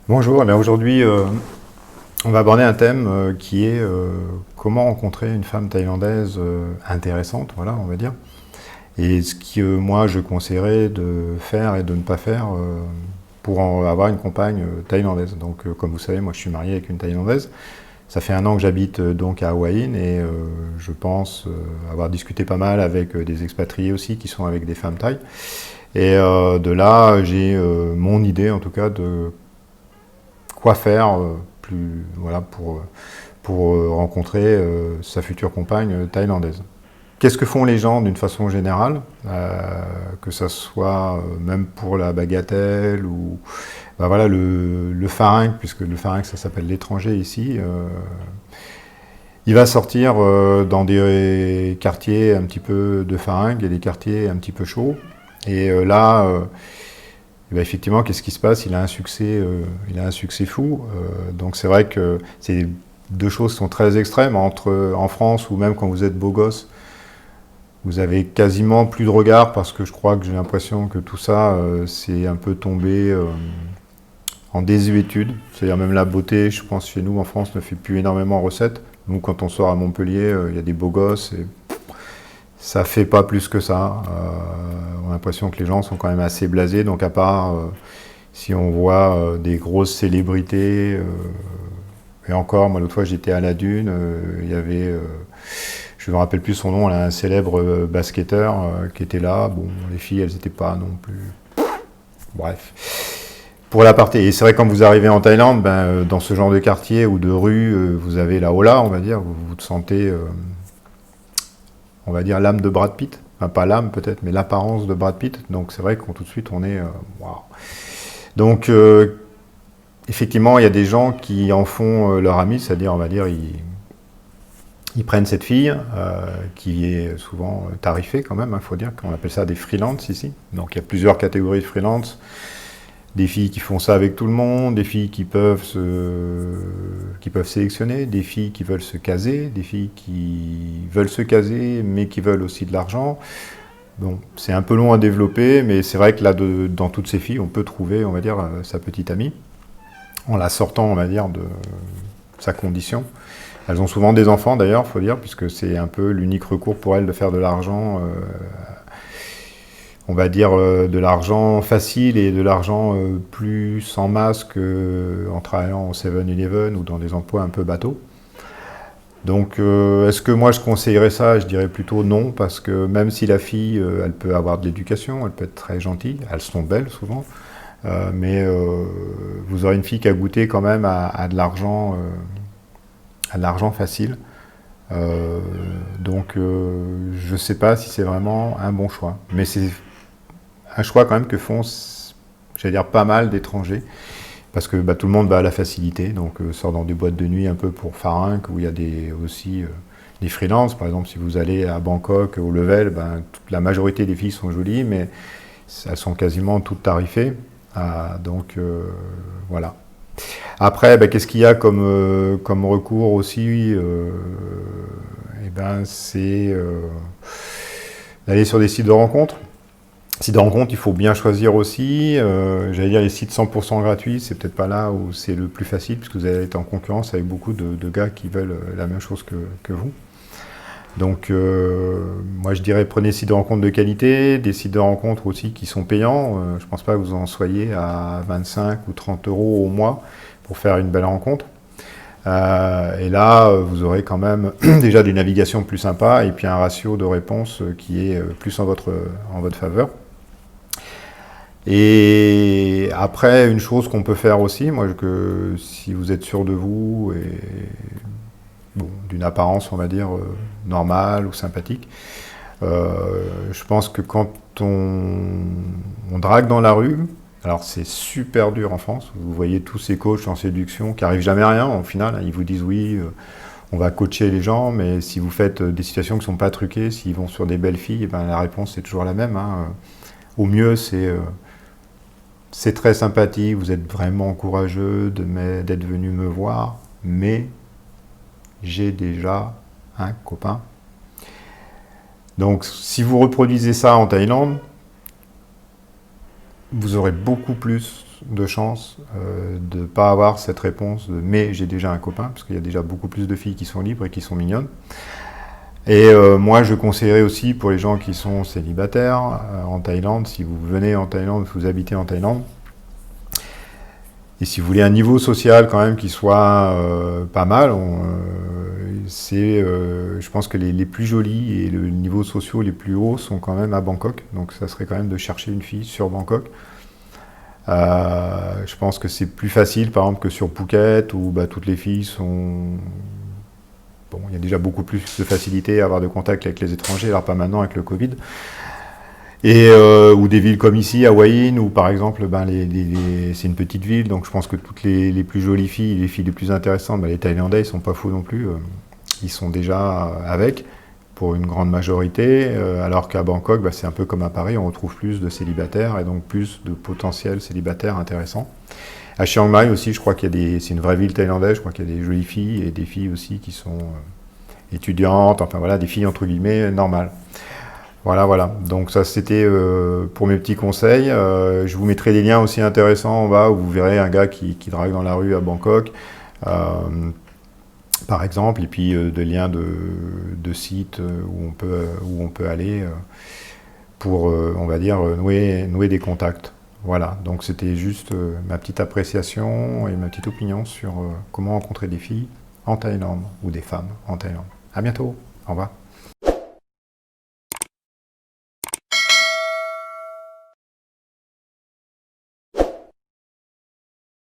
Bonjour, eh bien aujourd'hui on va aborder un thème qui est comment rencontrer une femme thaïlandaise intéressante, voilà, on va dire. Et ce que moi je conseillerais de faire et de ne pas faire pour avoir une compagne thaïlandaise. Donc comme vous savez, moi je suis marié avec une thaïlandaise. Ça fait 1 an que j'habite donc à Hawaï et je pense avoir discuté pas mal avec des expatriés aussi qui sont avec des femmes thaï. Et de là, j'ai mon idée en tout cas de quoi faire voilà, pour rencontrer sa future compagne thaïlandaise. Qu'est-ce que font les gens d'une façon générale, que ça soit même pour la bagatelle ou bah voilà, le pharynx, puisque le pharynx ça s'appelle l'étranger ici, il va sortir dans des quartiers un petit peu de pharynx et des quartiers un petit peu chauds. Et là, et ben effectivement, qu'est-ce qui se passe? Il a un succès fou. Donc c'est vrai que c'est deux choses qui sont très extrêmes. En France, ou même quand vous êtes beau gosse, vous avez quasiment plus de regard parce que je crois que j'ai l'impression que tout ça, c'est un peu tombé en désuétude. C'est-à-dire même la beauté, je pense, chez nous en France, ne fait plus énormément recette. Nous, quand on sort à Montpellier, il y a des beaux gosses et ça fait pas plus que ça. On a l'impression que les gens sont quand même assez blasés. Donc à part si on voit des grosses célébrités, et encore, moi l'autre fois j'étais à la Dune, il y avait, je ne me rappelle plus son nom, là, un célèbre basketteur qui était là. Bon, les filles, elles n'étaient pas non plus. Bref. Pour la partie, et c'est vrai quand vous arrivez en Thaïlande, ben, dans ce genre de quartier ou de rue, vous avez la hola, on va dire, vous vous sentez, on va dire, l'âme de Brad Pitt. Enfin, pas l'âme peut-être, mais l'apparence de Brad Pitt. Donc c'est vrai qu'on tout de suite on est, waouh. Donc effectivement, il y a des gens qui en font leur ami, c'est-à-dire, on va dire, ils prennent cette fille, qui est souvent tarifée quand même, il faut dire qu'on appelle ça des freelances ici. Donc il y a plusieurs catégories de freelance. Des filles qui font ça avec tout le monde, des filles qui peuvent sélectionner, des filles qui veulent se caser, des filles qui veulent se caser mais qui veulent aussi de l'argent. Bon, c'est un peu long à développer, mais c'est vrai que là, dans toutes ces filles, on peut trouver, on va dire, sa petite amie, en la sortant, on va dire, de sa condition. Elles ont souvent des enfants d'ailleurs, faut dire, puisque c'est un peu l'unique recours pour elles de faire de l'argent, on va dire de l'argent facile et de l'argent plus sans masque en travaillant au 7-Eleven ou dans des emplois un peu bateaux. Donc est-ce que moi je conseillerais ça? Je dirais plutôt non, parce que même si la fille, elle peut avoir de l'éducation, elle peut être très gentille, elles sont belles souvent, mais vous aurez une fille qui a goûté quand même à de l'argent facile. Donc je ne sais pas si c'est vraiment un bon choix. Mais c'est un choix quand même que font, j'allais dire, pas mal d'étrangers. Parce que bah, tout le monde va à la facilité, donc sort dans des boîtes de nuit un peu pour Farinque, où il y a aussi des freelances. Par exemple, si vous allez à Bangkok, au Level, ben, la majorité des filles sont jolies, mais elles sont quasiment toutes tarifées. Donc voilà. Après, ben, qu'est-ce qu'il y a comme recours aussi eh ben, c'est d'aller sur des sites de rencontres. Sites de rencontres, il faut bien choisir aussi. J'allais dire les sites 100% gratuits, c'est peut-être pas là où c'est le plus facile, puisque vous allez être en concurrence avec beaucoup de gars qui veulent la même chose que vous. Donc, moi je dirais prenez des sites de rencontres de qualité, des sites de rencontres aussi qui sont payants. Je pense pas que vous en soyez à 25 ou 30 euros au mois pour faire une belle rencontre. Et là, vous aurez quand même déjà des navigations plus sympas et puis un ratio de réponse qui est plus en votre faveur. Et après, une chose qu'on peut faire aussi, moi, que si vous êtes sûr de vous et bon, d'une apparence, on va dire, normale ou sympathique, je pense que quand on drague dans la rue, alors c'est super dur en France, vous voyez tous ces coachs en séduction qui arrivent jamais à rien, au final, hein, ils vous disent oui, on va coacher les gens, mais si vous faites des situations qui ne sont pas truquées, s'ils vont sur des belles filles, eh ben, la réponse est toujours la même. Hein. Au mieux, c'est très sympathique, vous êtes vraiment courageux d'être venu me voir, mais j'ai déjà un copain. Donc si vous reproduisez ça en Thaïlande, vous aurez beaucoup plus de chance de ne pas avoir cette réponse de mais j'ai déjà un copain, parce qu'il y a déjà beaucoup plus de filles qui sont libres et qui sont mignonnes. Et moi, je conseillerais aussi pour les gens qui sont célibataires en Thaïlande, si vous venez en Thaïlande, si vous habitez en Thaïlande, et si vous voulez un niveau social quand même qui soit pas mal, je pense que les plus jolis et le niveau sociaux les plus hauts sont quand même à Bangkok. Donc ça serait quand même de chercher une fille sur Bangkok. Je pense que c'est plus facile par exemple que sur Phuket où toutes les filles sont... Bon, il y a déjà beaucoup plus de facilité à avoir de contact avec les étrangers, alors pas maintenant avec le Covid. Et ou des villes comme ici, Hawaï, où par exemple, c'est une petite ville, donc je pense que toutes les plus jolies filles, les filles les plus intéressantes, les Thaïlandais, ils sont pas fous non plus, ils sont déjà avec, pour une grande majorité, alors qu'à Bangkok, c'est un peu comme à Paris, on retrouve plus de célibataires et donc plus de potentiels célibataires intéressants. À Chiang Mai aussi, je crois c'est une vraie ville thaïlandaise, je crois qu'il y a des jolies filles et des filles aussi qui sont étudiantes, enfin voilà, des filles entre guillemets normales. Voilà. Donc ça, c'était pour mes petits conseils. Je vous mettrai des liens aussi intéressants en bas où vous verrez un gars qui drague dans la rue à Bangkok, par exemple, et puis des liens de sites où on peut aller pour, on va dire, nouer des contacts. Voilà, donc c'était juste ma petite appréciation et ma petite opinion sur comment rencontrer des filles en Thaïlande ou des femmes en Thaïlande. À bientôt, au revoir.